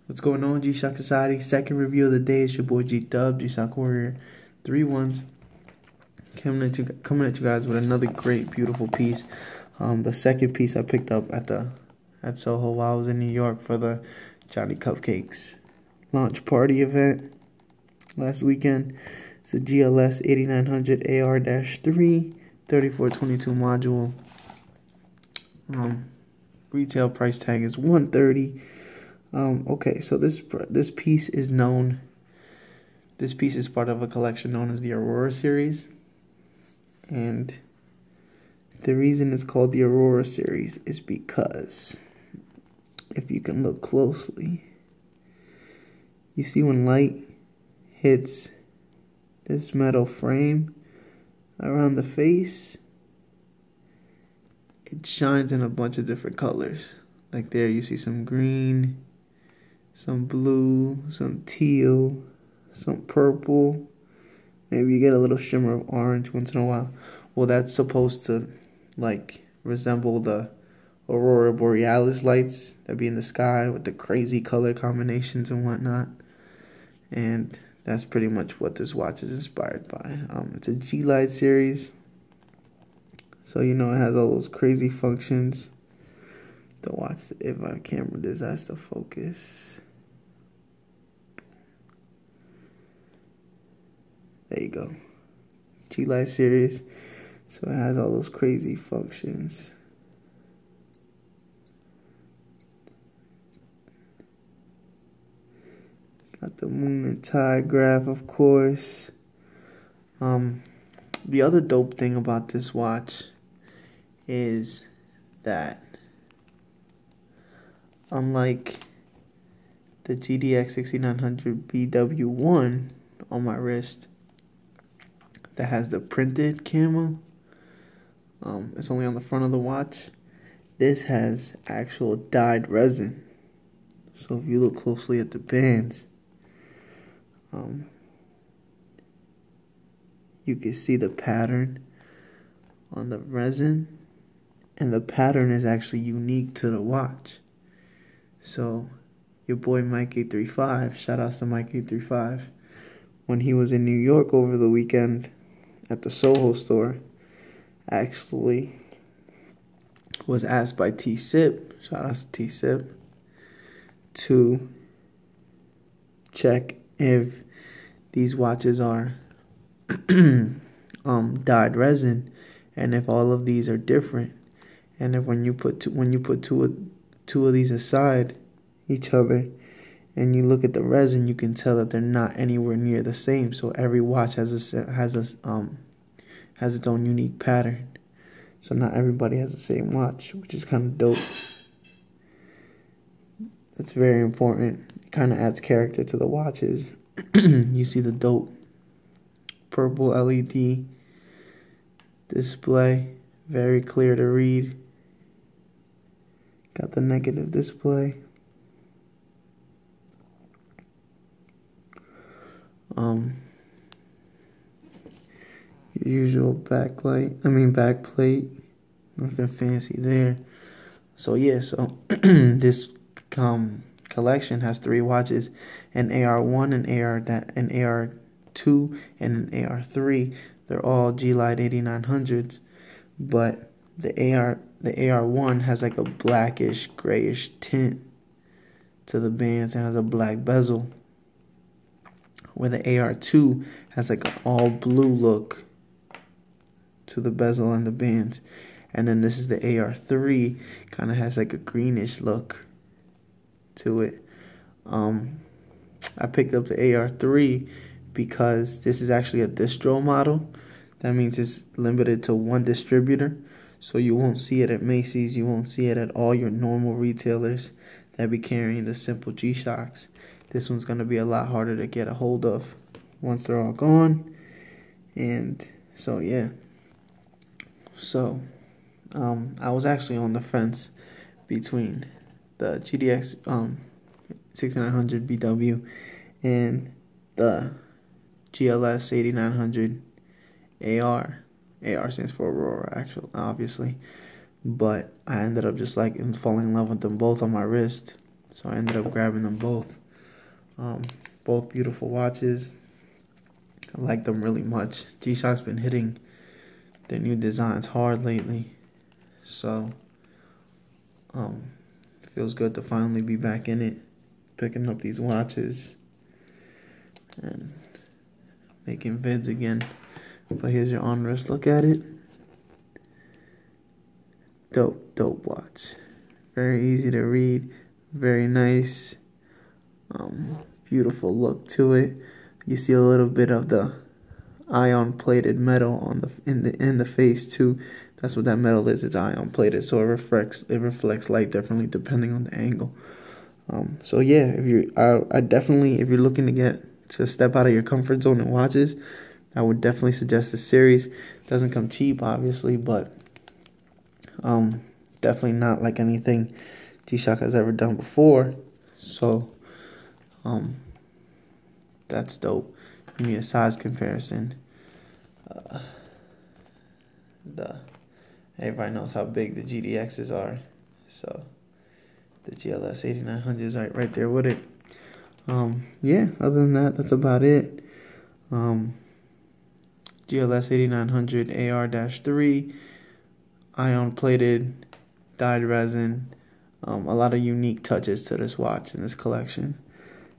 What's going on, G-Shock Society? Second review of the day. It's your boy G-Dub, G-Shock Warrior 3-1s. Coming at you guys with another great, beautiful piece. The second piece I picked up at Soho while I was in New York for the Johnny Cupcakes launch party event last weekend. It's a GLS8900AR-3 3422 module. Retail price tag is $130. Okay, so this piece is known. This piece is part of a collection known as the Aurora series, and the reason it's called the Aurora series is because if you can look closely, you see when light hits this metal frame around the face, it shines in a bunch of different colors. Like there you see some green, some blue, some teal, some purple. Maybe you get a little shimmer of orange once in a while. Well, that's supposed to like resemble the Aurora Borealis lights that be in the sky with the crazy color combinations and whatnot. And that's pretty much what this watch is inspired by. It's a G-Light series, so you know it has all those crazy functions. The watch, if my camera decides to focus. There you go. G-Light series. So it has all those crazy functions. Got the moon and tide graph, of course. The other dope thing about this watch is that unlike the GLS8900BW1 on my wrist that has the printed camo, it's only on the front of the watch. This has actual dyed resin. So if you look closely at the bands, you can see the pattern on the resin, and the pattern is actually unique to the watch. So your boy Mike835, shout outs to Mike835, when he was in New York over the weekend at the Soho store, actually was asked by T-Sip, shout outs to T-Sip, to check if these watches are dyed resin, and if all of these are different, and if when you put two of these aside each other and you look at the resin, you can tell that they're not anywhere near the same. So every watch has its own unique pattern. So not everybody has the same watch, which is kind of dope. It's very important. It kind of adds character to the watches. You see the dope purple LED display, very clear to read. Got the negative display. Your usual backplate. Nothing fancy there. So yeah, so this collection has 3 watches: an AR1, an AR2, and an AR3. They're all G-Light 8900s, but the AR1 has like a blackish, grayish tint to the bands and has a black bezel, where the AR2 has like an all blue look to the bezel and the bands. And then this is the AR3, kind of has like a greenish look to it. I picked up the AR3 because this is actually a distro model. That means it's limited to one distributor. So you won't see it at Macy's, you won't see it at all your normal retailers that be carrying the simple G-Shocks. This one's going to be a lot harder to get a hold of once they're all gone. And so yeah. So I was actually on the fence between the GLS8900BW and the GLS8900AR. AR stands for Aurora, actually, obviously. But I ended up just falling in love with them both on my wrist. So I ended up grabbing them both. Both beautiful watches. I like them really much. G-Shock's been hitting their new designs hard lately, so it feels good to finally be back in it, picking up these watches and making vids again. But here's your on-wrist look at it. Dope watch. Very easy to read, very nice, beautiful look to it. You see a little bit of the ion plated metal on in the face too. That's what that metal is. It's ion plated, so it reflects light differently depending on the angle. So yeah, I definitely, if you're looking to step out of your comfort zone in watches, I would definitely suggest this series. Doesn't come cheap, obviously, but definitely not like anything G-Shock has ever done before. So that's dope. You need a size comparison. Everybody knows how big the GDXs are, so the GLS8900 is right there with it. Yeah, other than that, that's about it. GLS8900AR-3, ion plated, dyed resin, a lot of unique touches to this watch in this collection.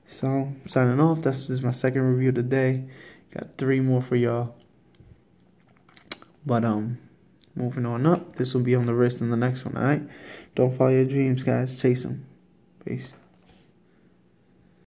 So, signing off. This is my second review of the day. Got 3 more for y'all. But moving on up, this will be on the wrist in the next one. All right, don't follow your dreams, guys. Chase them. Peace.